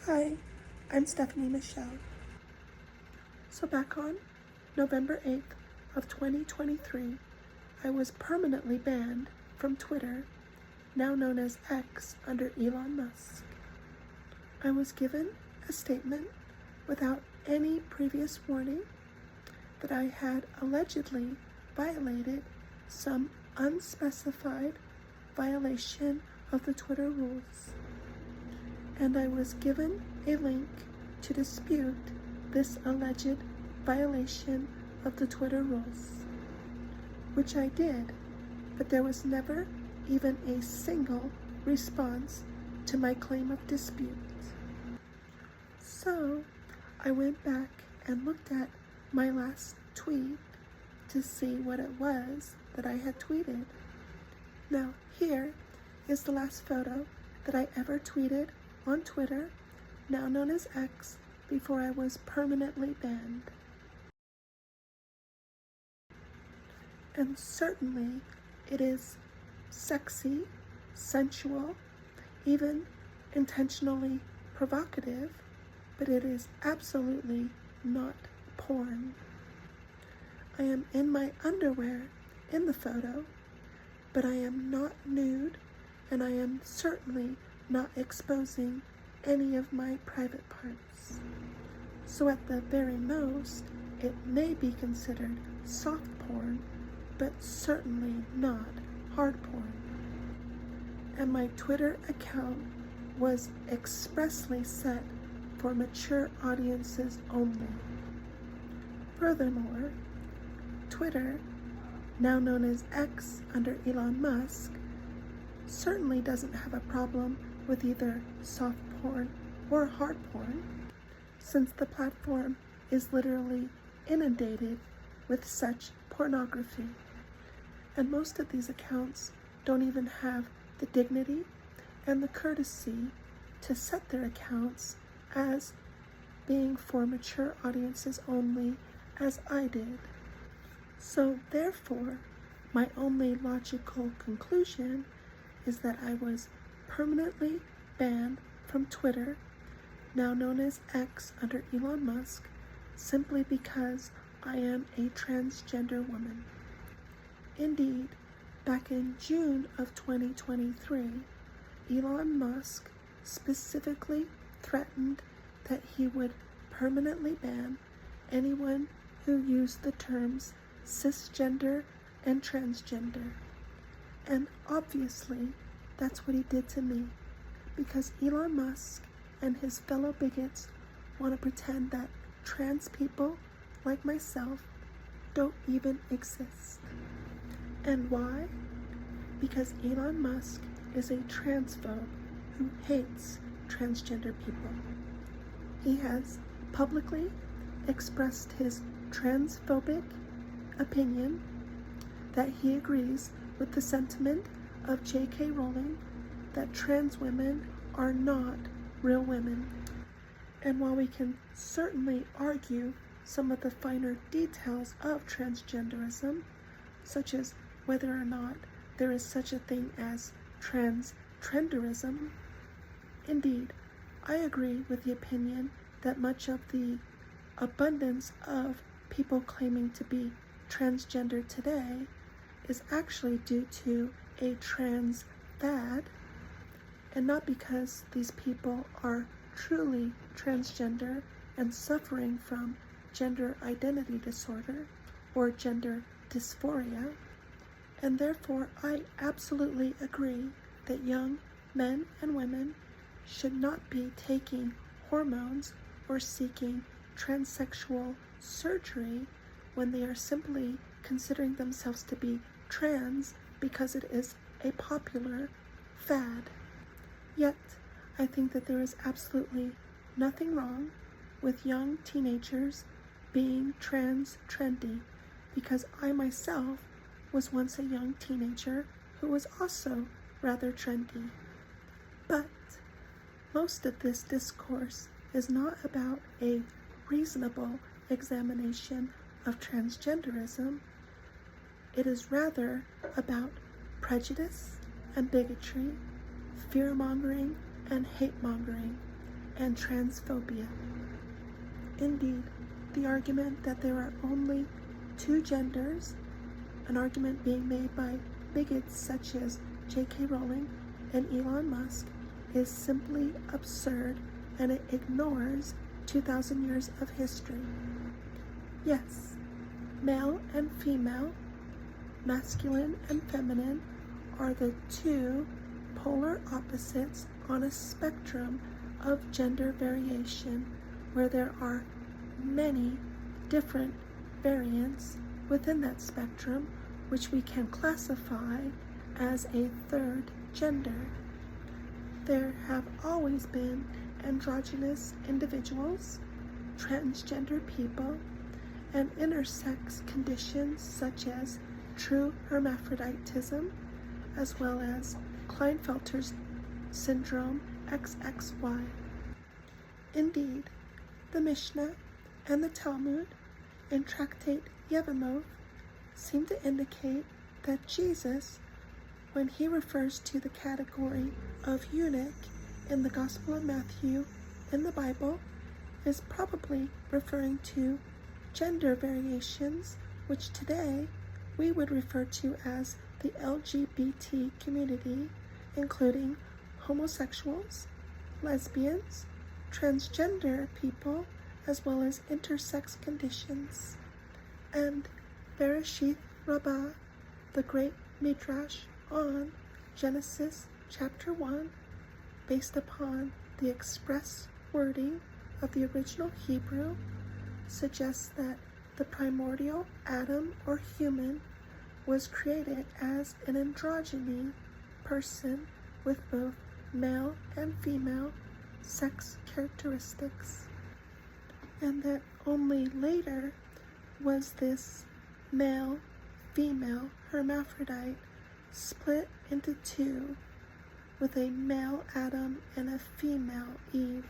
Hi, I'm Stephanie Michelle. So back on November 8th of 2023, I was permanently banned from Twitter, now known as X under Elon Musk. I was given a statement without any previous warning that I had allegedly violated some unspecified violation of the Twitter rules. And I was given a link to dispute this alleged violation of the Twitter rules, which I did, but there was never even a single response to my claim of dispute. So I went back and looked at my last tweet to see what it was that I had tweeted. Now here is the last photo that I ever tweeted on Twitter, now known as X, before I was permanently banned. And certainly it is sexy, sensual, even intentionally provocative, but it is absolutely not porn. I am in my underwear in the photo, but I am not nude, and I am certainly not exposing any of my private parts. So at the very most, it may be considered soft porn, but certainly not hard porn. And my Twitter account was expressly set for mature audiences only. Furthermore, Twitter, now known as X under Elon Musk, certainly doesn't have a problem with either soft porn or hard porn, since the platform is literally inundated with such pornography. And most of these accounts don't even have the dignity and the courtesy to set their accounts as being for mature audiences only, as I did. So therefore, my only logical conclusion is that I was permanently banned from Twitter, now known as X under Elon Musk, simply because I am a transgender woman. Indeed, back in June of 2023, Elon Musk specifically threatened that he would permanently ban anyone who used the terms cisgender and transgender. And obviously, that's what he did to me, because Elon Musk and his fellow bigots want to pretend that trans people like myself don't even exist. And why? Because Elon Musk is a transphobe who hates transgender people. He has publicly expressed his transphobic opinion that he agrees with the sentiment of J.K. Rowling that trans women are not real women. And while we can certainly argue some of the finer details of transgenderism, such as whether or not there is such a thing as transtrenderism, indeed, I agree with the opinion that much of the abundance of people claiming to be transgender today is actually due to a trans fad, and not because these people are truly transgender and suffering from gender identity disorder or gender dysphoria. And therefore, I absolutely agree that young men and women should not be taking hormones or seeking transsexual surgery when they are simply considering themselves to be trans because it is a popular fad. Yet, I think that there is absolutely nothing wrong with young teenagers being trendy, because I myself was once a young teenager who was also rather trendy. But most of this discourse is not about a reasonable examination of transgenderism. It is rather about prejudice and bigotry, fear-mongering and hate-mongering, and transphobia. Indeed, the argument that there are only two genders, an argument being made by bigots such as J.K. Rowling and Elon Musk, is simply absurd, and it ignores 2,000 years of history. Yes, male and female, masculine and feminine, are the two polar opposites on a spectrum of gender variation, where there are many different variants within that spectrum, which we can classify as a third gender. There have always been androgynous individuals, transgender people, and intersex conditions such as true hermaphroditism, as well as Klinefelter's syndrome XXY. Indeed, the Mishnah and the Talmud in Tractate Yevamot seem to indicate that Jesus, when he refers to the category of eunuch in the Gospel of Matthew in the Bible, is probably referring to gender variations, which today we would refer to as the LGBT community, including homosexuals, lesbians, transgender people, as well as intersex conditions. And Bereshith Rabbah, the great midrash on Genesis chapter 1, based upon the express wording of the original Hebrew, suggests that the primordial Adam or human was created as an androgyny person with both male and female sex characteristics, and that only later was this male-female hermaphrodite split into two, with a male Adam and a female Eve.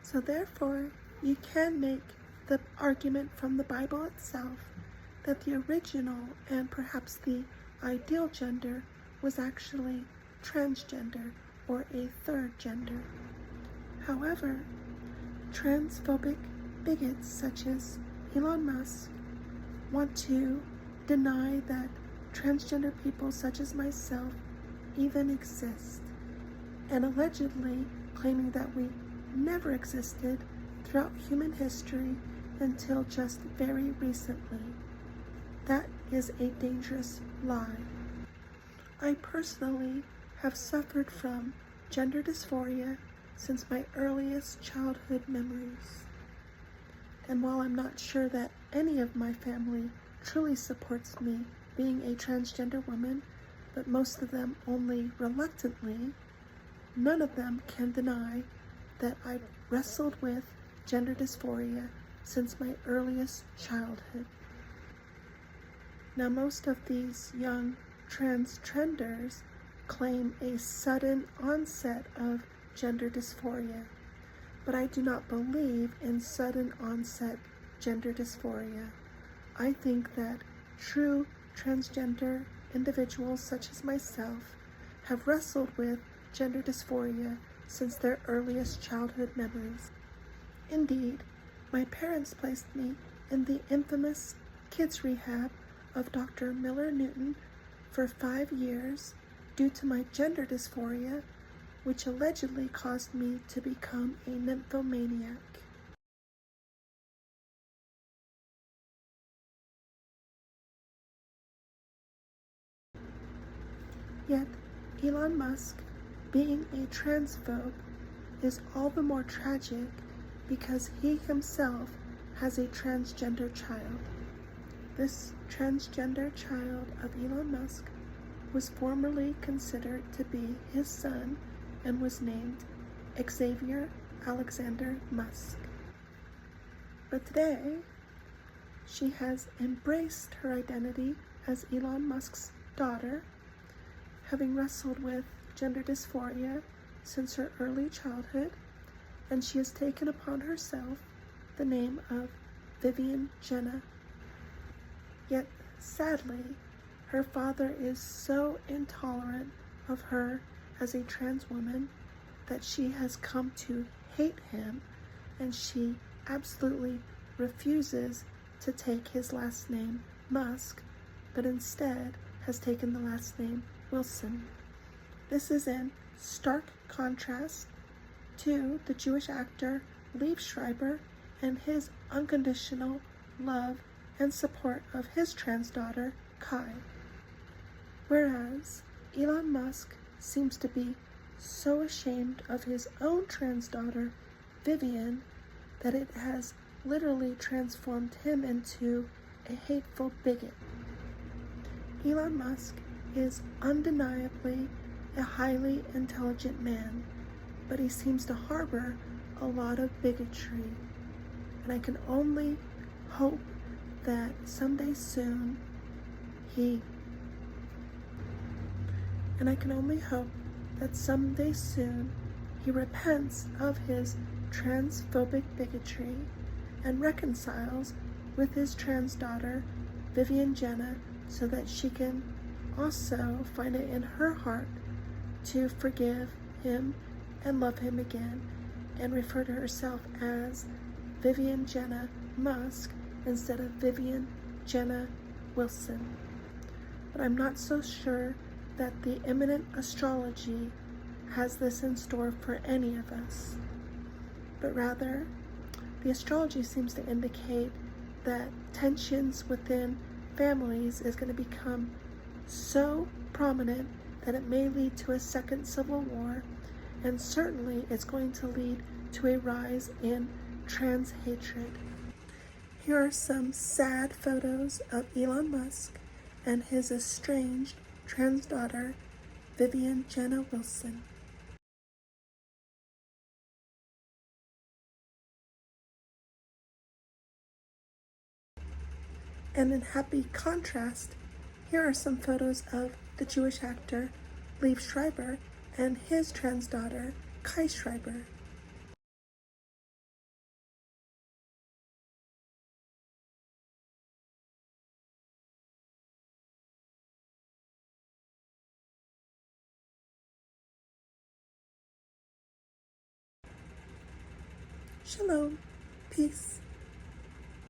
So therefore, you can make the argument from the Bible itself that the original and perhaps the ideal gender was actually transgender, or a third gender. However, transphobic bigots such as Elon Musk want to deny that transgender people such as myself even exist, and allegedly claiming that we never existed throughout human history until just very recently. That is a dangerous lie. I personally have suffered from gender dysphoria since my earliest childhood memories. And while I'm not sure that any of my family truly supports me being a transgender woman, but most of them only reluctantly, none of them can deny that I've wrestled with gender dysphoria since my earliest childhood. Now, most of these young transgenders claim a sudden onset of gender dysphoria, but I do not believe in sudden onset gender dysphoria. I think that true transgender individuals such as myself have wrestled with gender dysphoria since their earliest childhood memories. Indeed, my parents placed me in the infamous kids rehab of Dr. Miller Newton for 5 years due to my gender dysphoria, which allegedly caused me to become a nymphomaniac. Yet, Elon Musk, being a transphobe, is all the more tragic because he himself has a transgender child. This transgender child of Elon Musk was formerly considered to be his son and was named Xavier Alexander Musk. But today, she has embraced her identity as Elon Musk's daughter, having wrestled with gender dysphoria since her early childhood, and she has taken upon herself the name of Vivian Jenna. Yet, sadly, her father is so intolerant of her as a trans woman that she has come to hate him, and she absolutely refuses to take his last name, Musk, but instead has taken the last name Wilson. This is in stark contrast to the Jewish actor Liev Schreiber and his unconditional love and support of his trans daughter, Kai. Whereas Elon Musk seems to be so ashamed of his own trans daughter, Vivian, that it has literally transformed him into a hateful bigot. Elon Musk is undeniably a highly intelligent man, but he seems to harbor a lot of bigotry. And I can only hope that someday soon he repents of his transphobic bigotry and reconciles with his trans daughter, Vivian Jenna, so that she can also find it in her heart to forgive him and love him again, and refer to herself as Vivian Jenna Musk instead of Vivian Jenna Wilson. But I'm not so sure that the imminent astrology has this in store for any of us. But rather, the astrology seems to indicate that tensions within families is going to become so prominent that it may lead to a second civil war, and certainly it's going to lead to a rise in trans hatred. Here are some sad photos of Elon Musk and his estranged trans daughter, Vivian Jenna Wilson. And in happy contrast, here are some photos of the Jewish actor Liev Schreiber and his trans daughter, Kai Schreiber. Shalom. Peace.